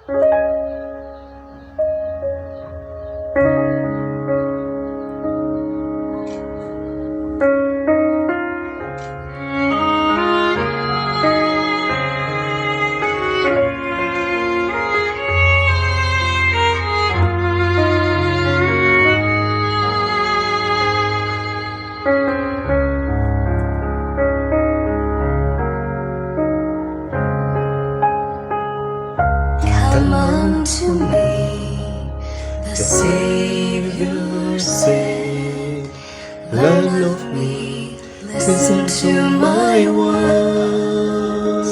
Come unto me, the Savior said, learn of me, listen to my words.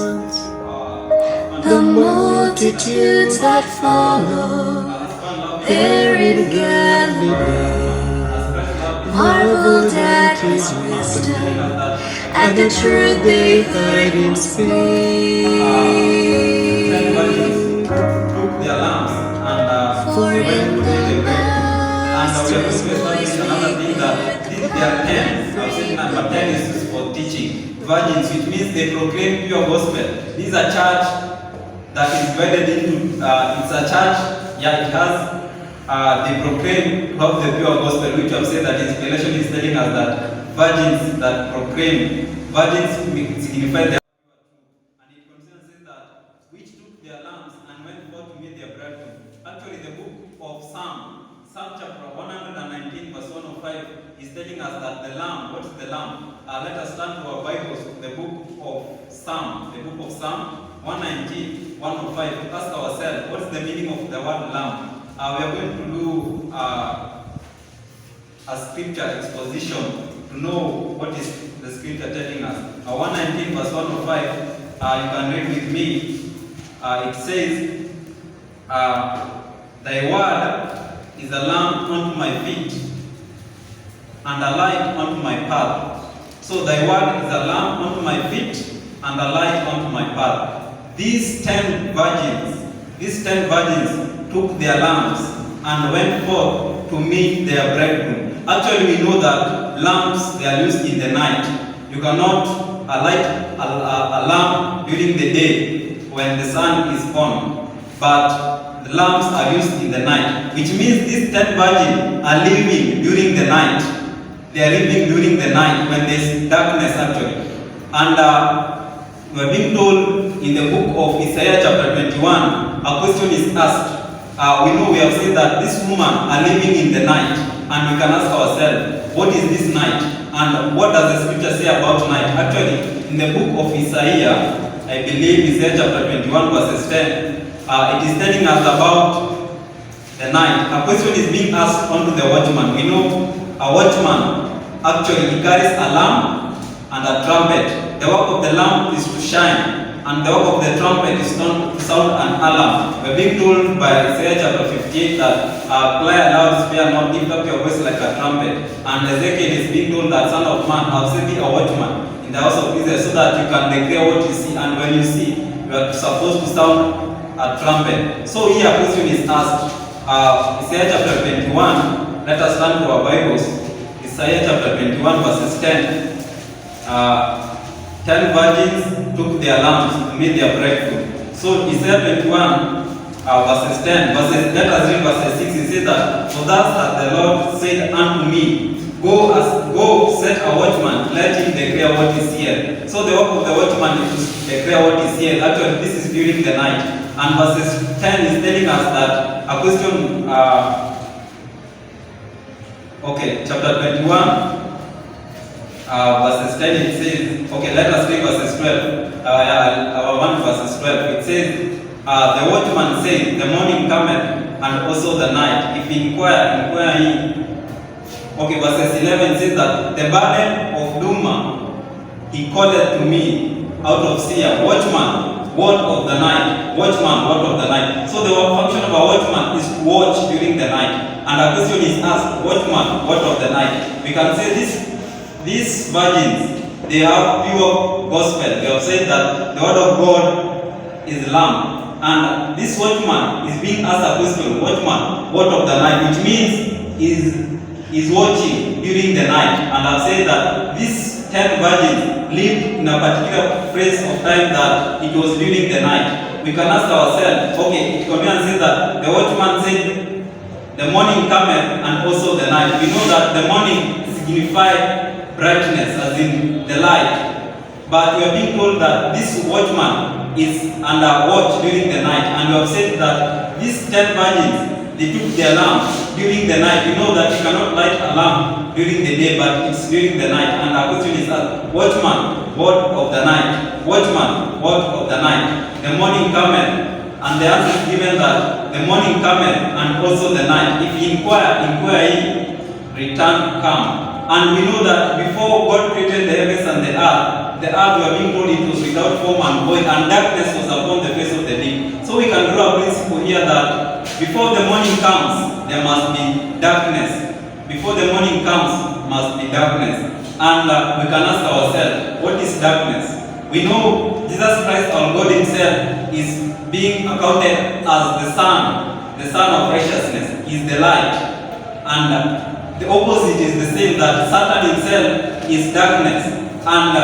The multitudes that follow there in Galilee marveled at his wisdom and the truth they heard him speak. For in the Master's voice we hear the I've said number 10 is for teaching. Virgins, which means they proclaim pure gospel. This is a church that is divided into, it's a church, yeah, it has, they proclaim of the pure gospel, which I've said that inspiration is telling us that virgins that proclaim, virgins signify their and it concerns that which took their lamps and went forth to meet their bridegroom. Actually, the book of Psalm chapter 119, verse 105 is telling us that the lamb, what is the lamb? Let us turn to our Bibles, the book of Psalm 119, 105. Ask ourselves, what is the meaning of the word lamb? We are going to do a scripture exposition to know what is the scripture telling us. 119 verse 105, you can read with me. It says, thy word is a lamp unto my feet and a light unto my path. So thy word is a lamp unto my feet and a light unto my path. These 10 virgins took their lamps and went forth to meet their bridegroom. Actually, we know that lamps, they are used in the night. You cannot light a lamp during the day when the sun is on, but the lamps are used in the night, which means these 10 virgins are living during the night. They are living during the night when there is darkness actually. And we are being told in the book of Isaiah chapter 21, a question is asked. We know, we have said that this woman are living in the night, and we can ask ourselves, what is this night? And what does the scripture say about night? Actually, in the book of Isaiah, I believe Isaiah chapter 21 verses 10, it is telling us about the night. A question is being asked unto the watchman. We know a watchman, actually, he carries a lamp and a trumpet. The work of the lamp is to shine, and the work of the trumpet is to sound an alarm. We're being told by Isaiah chapter 58 that cry aloud, spare not, lift up your voice like a trumpet. And Ezekiel is being told that, Son of man, I've set thee a watchman in the house of Israel, so that you can declare what you see, and when you see, you are supposed to sound a trumpet. So here a question is asked. Isaiah chapter 21, let us turn to our Bibles. Isaiah chapter 21 verses 10. 10 virgins took their lamps to meet their bridegroom. So Isaiah 21 verses 10. Let us read verses 6. It says that, for thus hath the Lord said unto me, Go set a watchman, let him declare what is here. So the work of the watchman is to declare what is here. Actually, this is during the night. And verses 10 is telling us that a question, chapter 21, verses 10, it says, let us read verses 12. Our 1 verses 12. It says, the watchman said, the morning cometh, and also the night. If ye inquire ye. Verses 11 says that the burden of Duma, he calleth to me out of Seir, watchman, word of the night. Watchman, word of the night. So the function of a watchman is to watch during the night. And a question is asked, watchman, word of the night. We can say these virgins, they have pure gospel. They have said that the word of God is lamb. And this watchman is being asked a question, watchman, word of the night, which means is watching during the night. And I've said that these 10 virgins lived in a particular phase of time that it was during the night. we can ask ourselves, okay, it says that the watchman said, the morning cometh and also the night. We know that the morning signifies brightness, as in the light. But we are being told that this watchman is under watch during the night. And we have said that these 10 virgins, they took their lamps during the night. We know that you cannot light a lamp during the day, but it's during the night. And our question is asked, watchman, word of the night. Watchman, word of the night. The morning cometh. And the answer is given that the morning cometh and also the night. If you inquire ye, return come. And we know that before God created the heavens and the earth we are being told it was without form and void, and darkness was upon the face of the deep. So we can draw a principle here that before the morning comes, there must be darkness. Before the morning comes, must be darkness. And we can ask ourselves, what is darkness? We know Jesus Christ, our God himself, is being accounted as the Son of righteousness. He is the light. And the opposite is the same, that Satan himself is darkness. And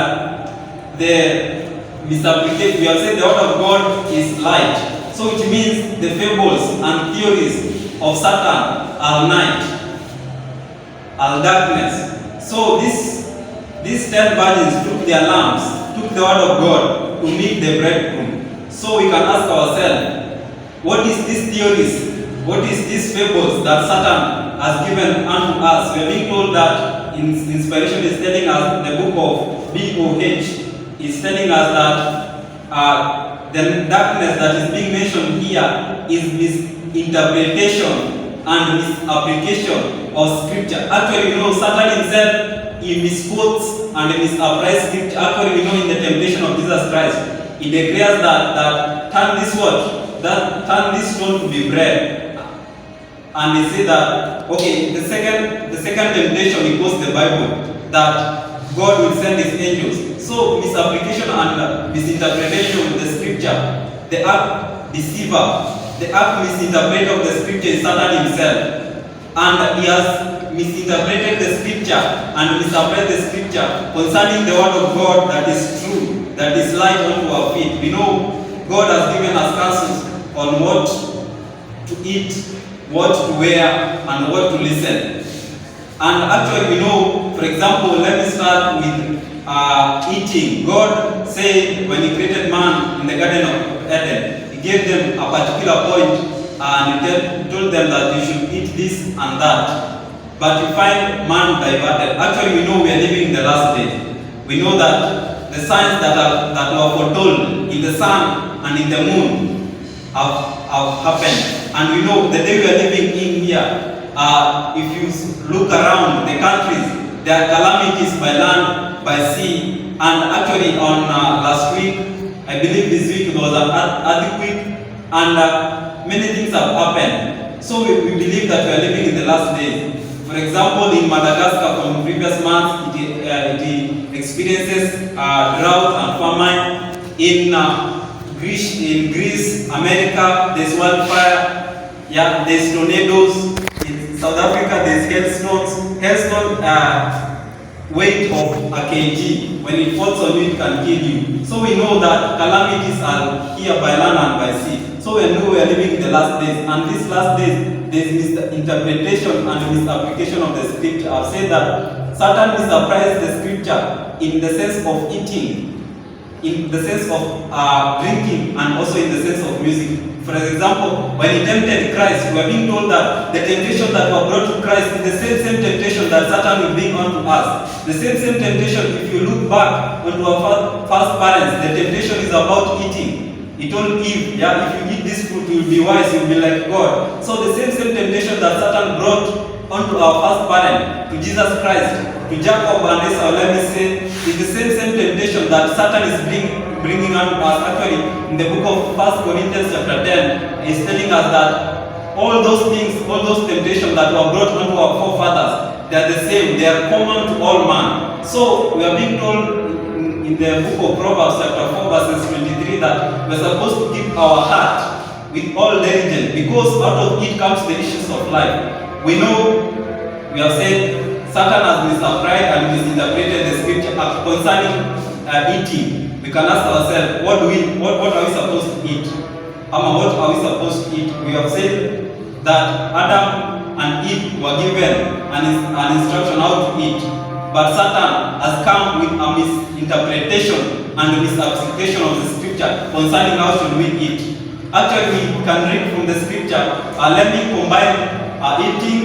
the misapplication, we have said the word of God is light. So it means the fables and theories of Satan are night, are darkness. So these 10 virgins took their lamps, took the word of God to meet the bridegroom. So we can ask ourselves, what is these theories? What is these fables that Satan has given unto us? We are being told that inspiration is telling us, the book of B.O.H. is telling us that the darkness that is being mentioned here is misinterpretation and misapplication of scripture. Actually, we know Satan himself, he misquotes and misapplies scripture. Actually, we know in the temptation of Jesus Christ, he declares that turn this what? Turn this stone to be bread. And he said that, okay, the second temptation, he quotes the Bible, that God will send his angels. So misapplication and misinterpretation of the scripture, the act deceiver, the act misinterpreter of the scripture is Satan himself. And he has misinterpreted the scripture and misapplied the scripture concerning the word of God that is true, that is light unto our feet. We know God has given us counsels on what to eat, what to wear, and what to listen. And actually we know, for example, let me start with eating. God said when he created man in the Garden of Eden, he gave them a particular point and he told them that you should eat this and that. But you find man diverted. Actually we know we are living in the last days. We know that the signs that were foretold in the sun and in the moon have happened. And we know the day we are living in here, if you look around the countries, there are calamities by land, by sea. And actually on last week, I believe this week, there was an earthquake, and many things have happened. So we believe that we are living in the last days. For example, in Madagascar from previous months, it experiences drought and famine. In Greece, America, there's wildfire. Yeah, there's tornadoes. In South Africa, there's hailstones. Hailstone weight of a kg. When it falls on you, it can kill you. So we know that calamities are here by land and by sea. So we know we are living in the last days. And these last days, there's misinterpretation and misapplication of the scripture. I've said that Satan misapplies the scripture in the sense of eating, in the sense of drinking, and also in the sense of music. For example, when he tempted Christ, we are being told that the temptation that were brought to Christ is the same temptation that Satan will bring unto us. The same temptation, if you look back onto our first parents, the temptation is about eating. He told Eve, yeah, if you eat this fruit, you will be wise, you will be like God. So the same temptation that Satan brought onto our first parent, to Jesus Christ, to Jacob and Esau, let me say, is the same temptation that Satan is bringing unto us. Actually, in the book of 1 Corinthians chapter 10, he's telling us that all those things, all those temptations that were brought unto our forefathers, they are the same, they are common to all man. So we are being told in the book of Proverbs chapter 4 verses 23 that we are supposed to keep our heart with all diligence, because out of it comes the issues of life. We know, we have said, Satan has misapplied and misinterpreted the scripture concerning eating. We can ask ourselves, what are we supposed to eat? What are we supposed to eat? We have said that Adam and Eve were given an instruction how to eat, but Satan has come with a misinterpretation and misapplication of the scripture concerning how should we eat. Actually, we can read from the scripture. Let me combine eating,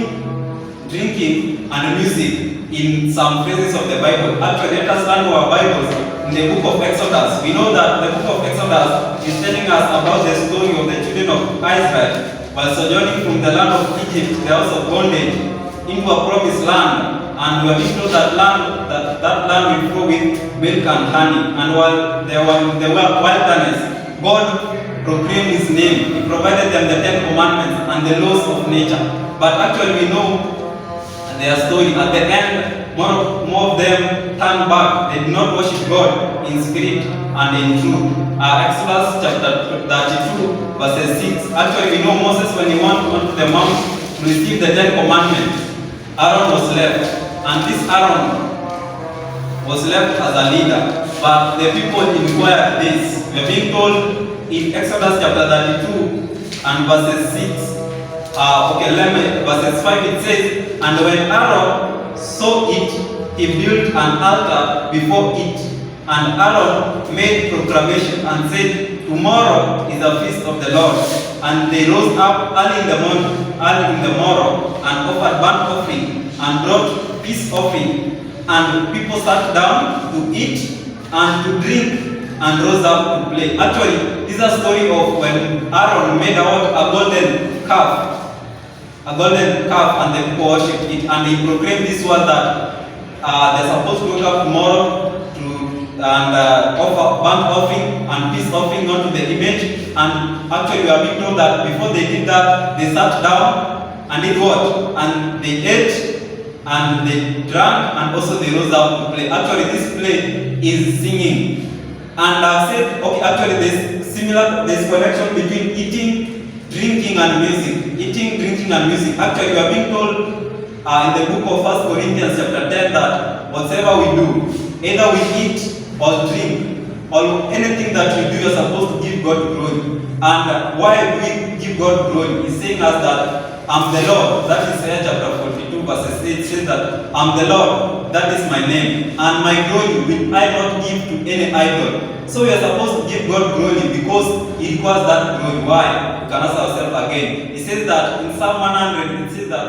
drinking, and music in some phrases of the Bible. Actually, let us turn to our Bibles in the book of Exodus. We know that the book of Exodus is telling us about the story of the children of Israel while sojourning from the land of Egypt, the house of bondage, into a promised land. And we are being told that land will flow with milk and honey. And while they were in the wilderness, God proclaimed His name. He provided them the 10 commandments and the laws of nature. But actually, we know their story. At the end, more of them turned back. They did not worship God in spirit and in truth. Exodus chapter 32, verses 6. Actually, we know Moses, when he went onto the mount to receive the 10 commandments, Aaron was left. And this Aaron was left as a leader. But the people inquired this. We are being told in Exodus chapter 32 and verses 6. Verses 5 it says, and when Aaron saw it, he built an altar before it. And Aaron made proclamation and said, tomorrow is a feast of the Lord. And they rose up early in the morrow, and offered burnt offering, and brought peace offering. And people sat down to eat and to drink, and rose up to play. Actually, this is a story of when Aaron made a golden calf, and the people worshipped it. And he proclaimed this word that they're supposed to wake up tomorrow and offer burnt offering and peace offering unto the image. And actually, we are being told that before they did that, they sat down and did what? And they ate and they drank, and also they rose up to play. Actually, this play is singing. And I've said, okay, actually there's connection between eating, drinking, and music. Eating, drinking, and music. Actually, we are being told in the book of 1 Corinthians chapter 10 that whatever we do, either we eat or drink, or anything that we do, you're supposed to give God glory. And why do we give God glory? He's saying us that I'm the Lord. That is Isaiah chapter 42 verses 8 says that I'm the Lord, that is my name, and my glory will I not give to any idol. So we are supposed to give God glory because He requires that glory. Why? We can ask ourselves again. It says that in Psalm 100, it says that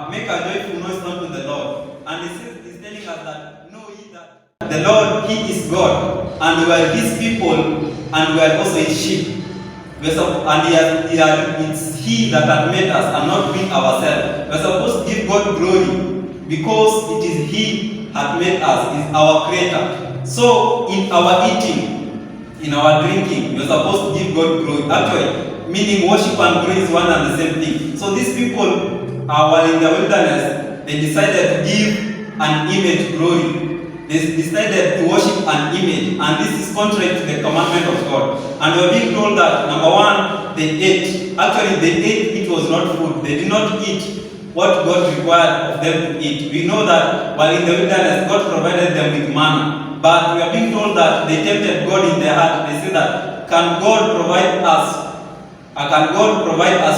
make a joyful noise unto the Lord. And He's telling us that know ye that the Lord, He is God, and we are His people, and we are also His sheep. It's He that had made us, and not we ourselves. We are supposed to give God glory because it is He that made us, is our Creator. So in our eating, in our drinking, we are supposed to give God glory. Actually, meaning worship and glory is one and the same thing. So these people, while in the wilderness, they decided to give an image glory. They decided to worship an image, and this is contrary to the commandment of God. And we are being told that, number one, they ate. Actually, they ate, it was not food. They did not eat what God required of them to eat. We know that while in the wilderness, God provided them with manna. But we are being told that they tempted God in their heart. They said that, can God provide us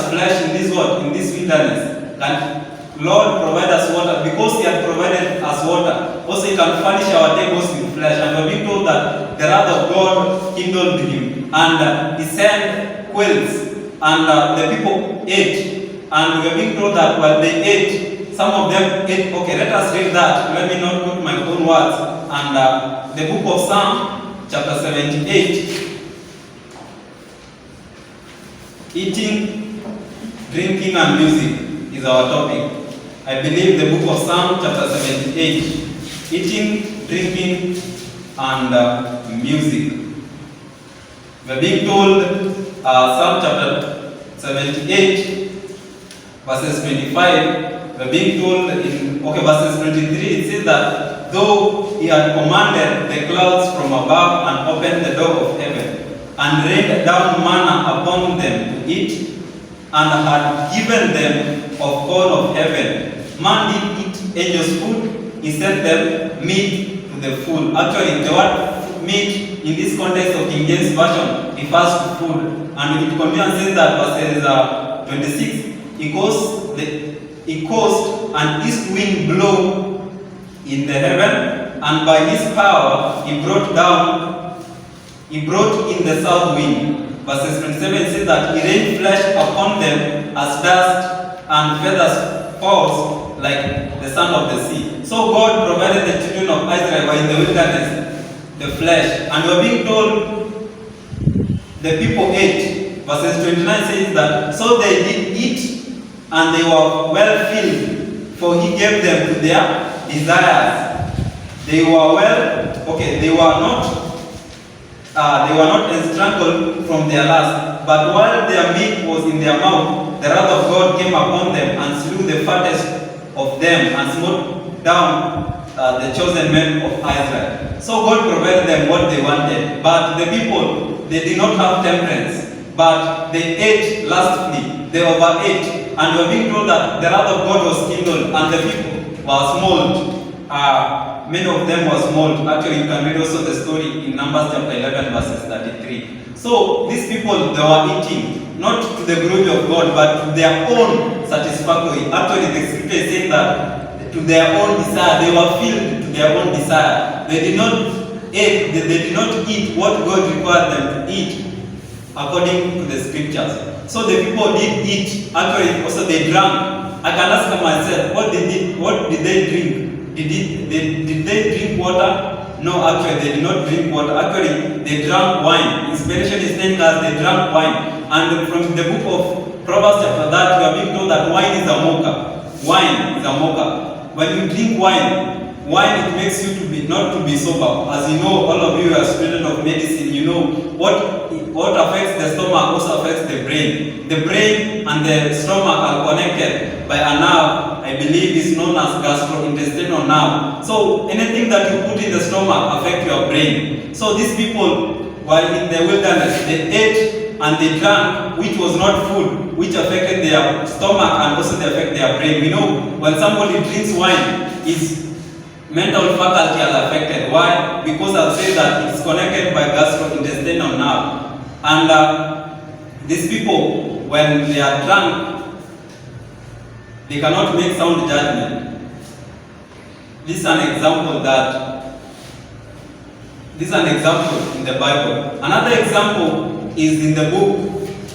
flesh in this world, in this wilderness? Can Lord provide us water? Because He had provided us water, also He can furnish our tables with flesh. And we're being told that the wrath of God kindled Him, and He sent quails, and the people ate. And we're being told that while they ate, some of them ate. Okay, let us read that. Let me not put my own words. And the book of Psalm, chapter 78, eating, drinking, and music is our topic. I believe the book of Psalm chapter 78, eating, drinking, and music. We're being told, Psalm chapter 78, verses 25, we're being told verses 23, it says that though He had commanded the clouds from above and opened the door of heaven, and rained down manna upon them to eat, and had given them of corn of heaven, man did eat angels' food, He sent them meat to the full. Actually, the word meat in this context of King James Version refers to food. And it continues and says that verses 26, he caused an east wind blow in the heaven, and by his power he brought in the south wind. Verses 27 says that he rained flesh upon them as dust, and feathers falls like the sand of the sea. So God provided the children of Israel were in the wilderness, the flesh. And we are being told the people ate. Verses 29 says that, so they did eat, and they were well filled, for he gave them to their desires. They were not strangled from their lust, but while their meat was in their mouth, the wrath of God came upon them and slew the fattest of them and smote down the chosen men of Israel. So God provided them what they wanted, but the people, they did not have temperance, but they ate lustfully, they overate, and we are being told that the wrath of God was kindled, and the people were smote. Many of them were small. Actually, you can read also the story in Numbers chapter 11, verses 33. So these people, they were eating, not to the glory of God, but to their own satisfactory. Actually, the scripture is saying that to their own desire, they were filled to their own desire. They did not eat what God required them to eat according to the scriptures. So the people did eat. Actually, also they drank. I can ask myself, what did they drink? Did they drink water? No, actually they did not drink water. Actually, they drank wine. Inspiration is saying that they drank wine. And from the book of Proverbs chapter that, we are being told that wine is a mocker. Wine is a mocker. When you drink wine it makes you not to be sober. As you know, all of you are students of medicine, you know what affects the stomach also affects the brain. The brain and the stomach are connected by a nerve, I believe is known as gastrointestinal nerve. So anything that you put in the stomach affects your brain. So these people, while in the wilderness, they ate and they drank, which was not food, which affected their stomach and also they affect their brain. We know when somebody drinks wine, his mental faculty are affected. Why? Because I'll say that it's connected by gastrointestinal nerve. And these people, when they are drunk, they cannot make sound judgment. This is an example in the Bible. Another example is in the book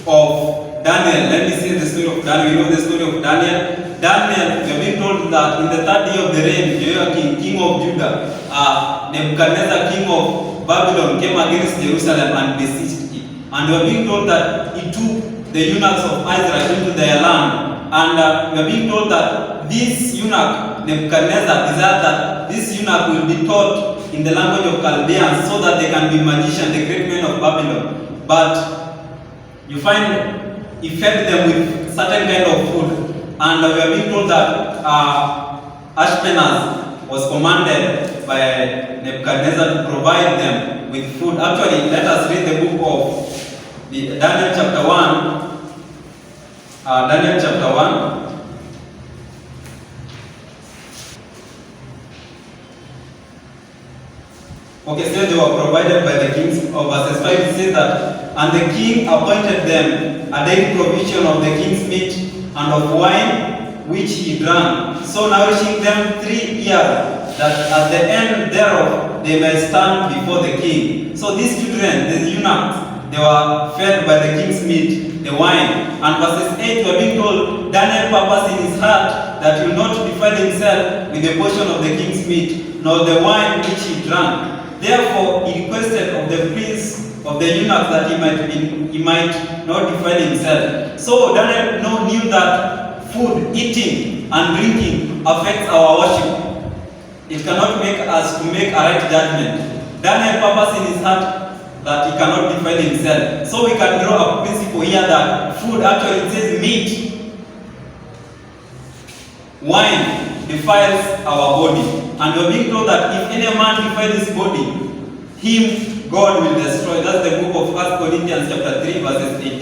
of Daniel. Let me see the story of Daniel. You know the story of Daniel. Daniel, we have been told that in the third year of the reign, Jehoiakim, king of Judah, Nebuchadnezzar, king of Babylon, came against Jerusalem and besieged it. And we are being told that he took the eunuchs of Israel into their land. And we are being told that this eunuch, Nebuchadnezzar, desired that this eunuch will be taught in the language of Chaldeans so that they can be magicians, the great men of Babylon. But you find he fed them with certain kind of food. And we are being told that Ashpenaz was commanded by Nebuchadnezzar to provide them with food. Actually, let us read the book of Daniel chapter 1. Daniel chapter 1. Okay, so they were provided by the kings. Of verses 5 it says that, and the king appointed them a daily provision of the king's meat and of wine which he drank, so nourishing them 3 years, that at the end thereof they may stand before the king. So these children, the eunuchs, they were fed by the king's meat, the wine. And verses 8, we are being told, Daniel purposed in his heart that he will not defile himself with the portion of the king's meat, nor the wine which he drank. Therefore he requested of the prince of the eunuchs that he might not defile himself. So Daniel knew that food, eating and drinking affects our worship. It cannot make us to make a right judgment. Daniel purposed in his heart that he cannot defile himself. So we can draw a principle here that food, actually it says meat, wine defiles our body. And we are being told that if any man defile his body, him God will destroy. That's the book of 1 Corinthians chapter 3 verses 18.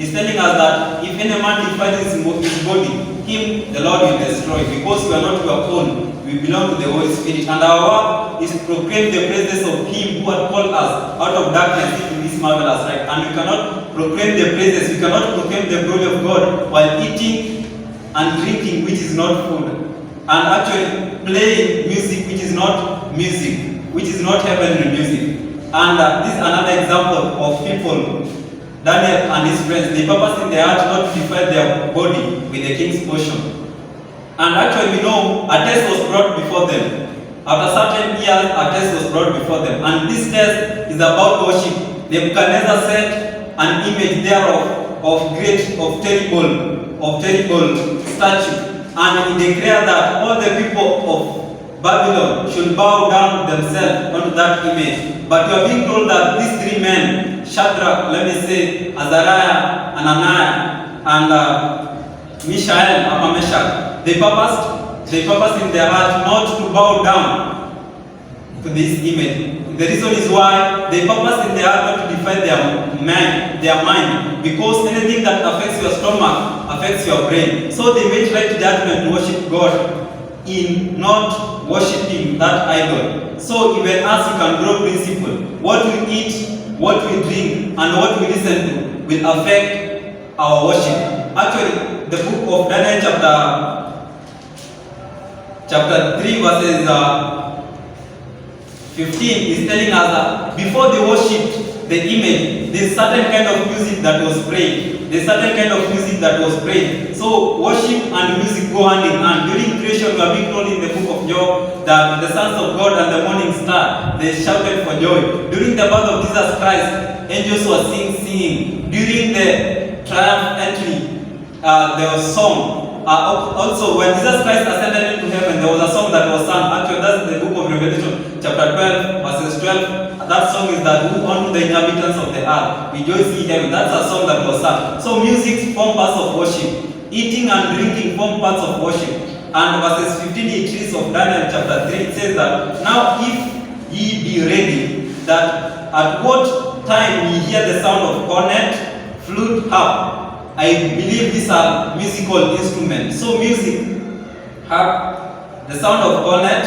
He's telling us that if any man defiles his body, him the Lord will destroy, because we are not our own. We belong to the Holy Spirit. And our work is to proclaim the praises of him who had called us out of darkness into this marvelous light. And we cannot proclaim the praises. We cannot proclaim the glory of God while eating and drinking, which is not food, and actually playing music, which is not music, which is not heavenly music. And this is another example of people, Daniel and his friends. They purpose in their heart not to defile their body with the king's portion. And actually, we know a test was brought before them. After certain years, a test was brought before them. And this test is about worship. Nebuchadnezzar set an image thereof of terrible statue. And he declared that all the people of Babylon should bow down themselves unto that image. But you are being told that these three men, Shadrach, Azariah, Ananiah, and Mishael, Meshach, they purposed in their heart not to bow down to this image. The reason is why they purpose in their heart not to defile their mind, because anything that affects your stomach affects your brain. So they made right judgment to worship God in not worshiping that idol. So even us, you can grow principle. What we eat, what we drink, and what we listen to will affect our worship. Actually, the book of Daniel chapter 3 verses 15 is telling us that before they worshipped the image, there's certain kind of music that was played. So worship and music go hand in hand. During creation, we are being told in the book of Job that the sons of God and the morning star, they shouted for joy. During the birth of Jesus Christ, angels were singing. During the triumph entry, there was song. Also, when Jesus Christ ascended into heaven, there was a song that was sung. Actually, that's the book of Revelation, chapter 12, verses 12. That song is that who unto the inhabitants of the earth rejoice ye heaven. That's a song that was sung. So music form parts of worship. Eating and drinking form parts of worship. And verses 15 it reads of Daniel chapter 3, it says that, now if ye be ready, that at what time ye hear the sound of cornet, flute, harp. I believe these are musical instruments. So music, harp, the sound of cornet,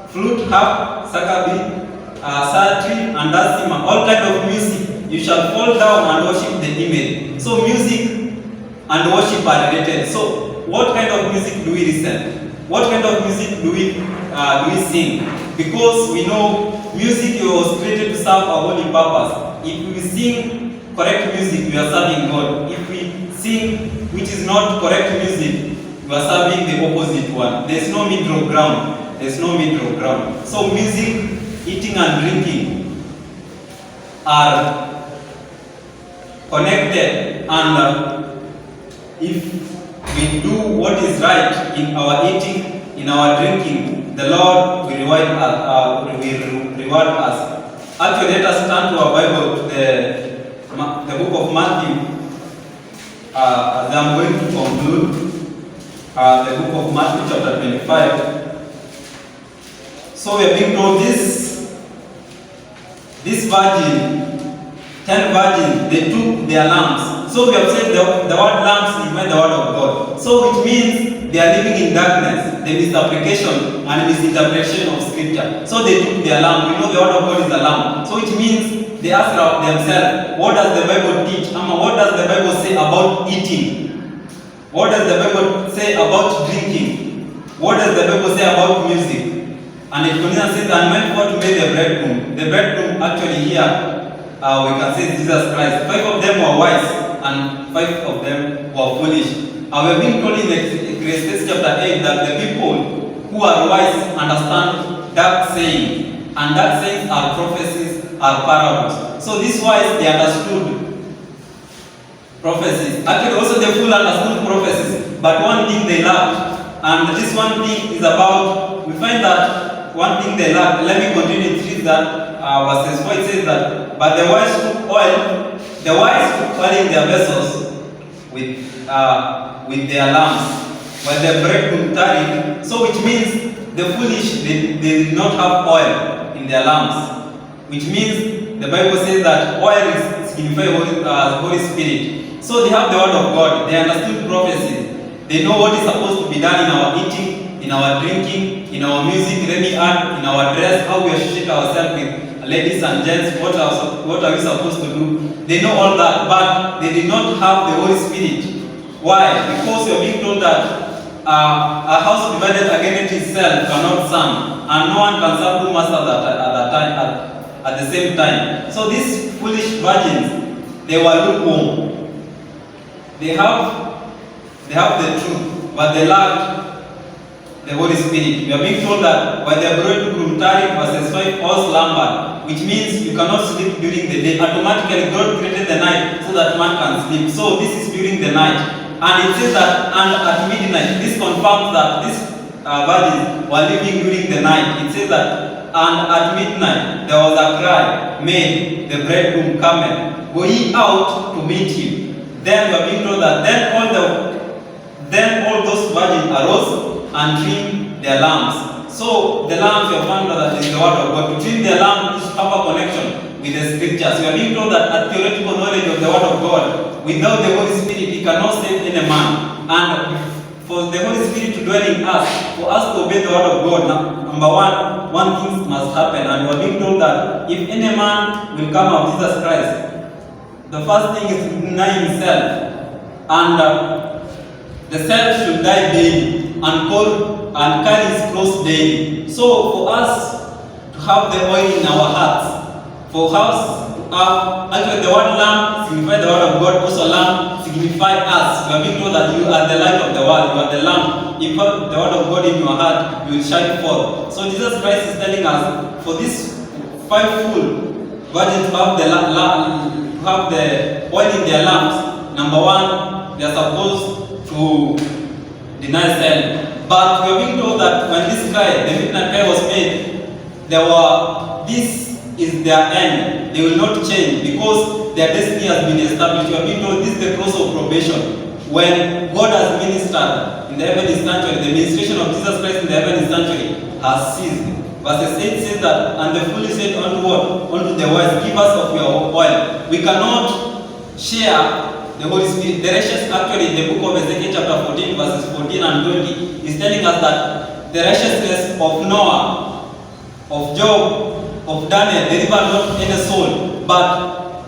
flute, harp, sakabi, psaltery, and dasima, all kind of music. You shall fall down and worship the image. So music and worship are related. So what kind of music do we listen? What kind of music do we sing? Because we know music was created to serve a holy purpose. If we sing correct music, we are serving God. If we sing which is not correct music, we are serving the opposite one. There is no middle ground. So music, eating and drinking are connected, and if we do what is right in our eating, in our drinking, the Lord will reward us. Actually, let us turn to our Bible, to the book of Matthew. As I'm going to conclude, the book of Matthew chapter 25. So we are being told this virgin, 10 virgins, they took their lamps. So we have said the word lamps is the word of God. So it means they are living in darkness, the misapplication and misinterpretation of scripture. So they took their lamp. We know the word of God is a lamp. So it means they ask themselves, what does the Bible teach? What does the Bible say about eating? What does the Bible say about drinking? What does the Bible say about music? And it continues says, and when God made the bridegroom. The bridegroom actually here, we can say Jesus Christ. 5 of them were wise and 5 of them were foolish. We have been told in Ecclesiastes chapter 8 that the people who are wise understand dark saying, and dark sayings are prophecies, are parables. So these wise, they understood prophecies. Actually, also the fool understood prophecies, but one thing they lacked, and this one thing is about, we find that one thing they lacked. Let me continue to read that verses 4. It says that, but the wise took oil in their vessels with their lamps, while the bridegroom tarried. So which means the foolish, they did not have oil in their lamps, which means the Bible says that oil is signified Holy Spirit. So they have the word of God. They understood prophecies. They know what is supposed to be done in our eating, in our drinking, in our music, let me add, in our dress, how we associate ourselves with ladies and gents, what are we supposed to do? They know all that, but they did not have the Holy Spirit. Why? Because you are being told that a house divided against itself cannot stand, and no one can serve two masters at the same time. So these foolish virgins, they were lukewarm. They have the truth, but they lacked the Holy Spirit. We are being told that when the bridegroom tarried, verses 5, all slumbered, which means you cannot sleep during the day. Automatically, God created the night so that man can sleep. So this is during the night. And it says that, and at midnight, this confirms that these virgins were living during the night. It says that, and at midnight, there was a cry made, the bridegroom cometh, go ye out to meet him. Then we are being told that, then all those virgins arose and trimmed their lamps. So the lamps, you have found that is the word of God. To trim their lamp is to have a connection with the scriptures. We are being told that a theoretical knowledge of the word of God, without the Holy Spirit, He cannot save any man. And for the Holy Spirit to dwell in us, for us to obey the word of God, number one thing must happen. And we are being told that if any man will come of Jesus Christ, the first thing is to deny himself. And the self should die daily and carry his cross daily. So for us to have the oil in our hearts, for us actually the word lamp signifies the word of God, also lamp signifies us. You are being told that you are the light of the world, you are the lamp. If you have the word of God in your heart, you will shine forth. So Jesus Christ is telling us, for these 5 full virgins to have the oil in their lamps, number 1, they are supposed to deny self. But we are being told that when this cry, the midnight cry was made, this is their end. They will not change because their destiny has been established. We are being told this is the cross of probation. When God has ministered in the heavenly sanctuary, the ministration of Jesus Christ in the heavenly sanctuary has ceased. Verse 8 says that, and the foolish said unto what? Unto the wise, give us of your oil. We cannot share the Holy Spirit. The righteous, actually, in the book of Ezekiel chapter 14, verses 14 and 20, is telling us that the righteousness of Noah, of Job, of Daniel, they delivered not any soul, but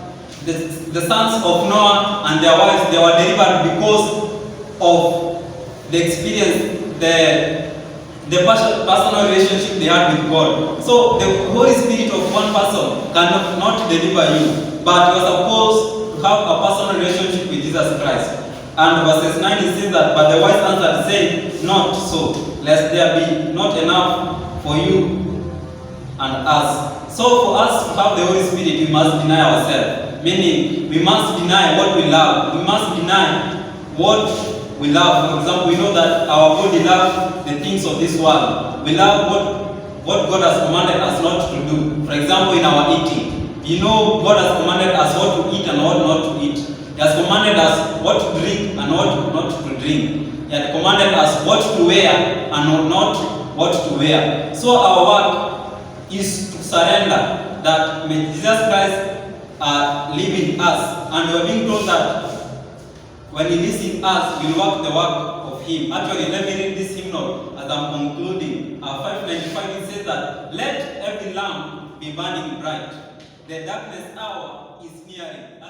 the sons of Noah and their wives, they were delivered because of the experience, the personal relationship they had with God. So the Holy Spirit of one person cannot deliver you, but you are supposed have a personal relationship with Jesus Christ. And verses 9 it says that, but the wise answered, saying, not so, lest there be not enough for you and us. So for us to have the Holy Spirit, we must deny ourselves. Meaning, we must deny what we love. We must deny what we love. For example, we know that our body loves the things of this world. We love what God has commanded us not to do. For example, in our eating. You know, God has commanded us what to eat and what not to eat. He has commanded us what to drink and what not to drink. He has commanded us what to wear and not what to wear. So our work is to surrender that may Jesus Christ live in us. And we are being told that when He lives in us, we will work the work of Him. Actually, let me read this hymnal as I'm concluding. 595, it says that, let every lamp be burning bright. The darkness hour is nearing.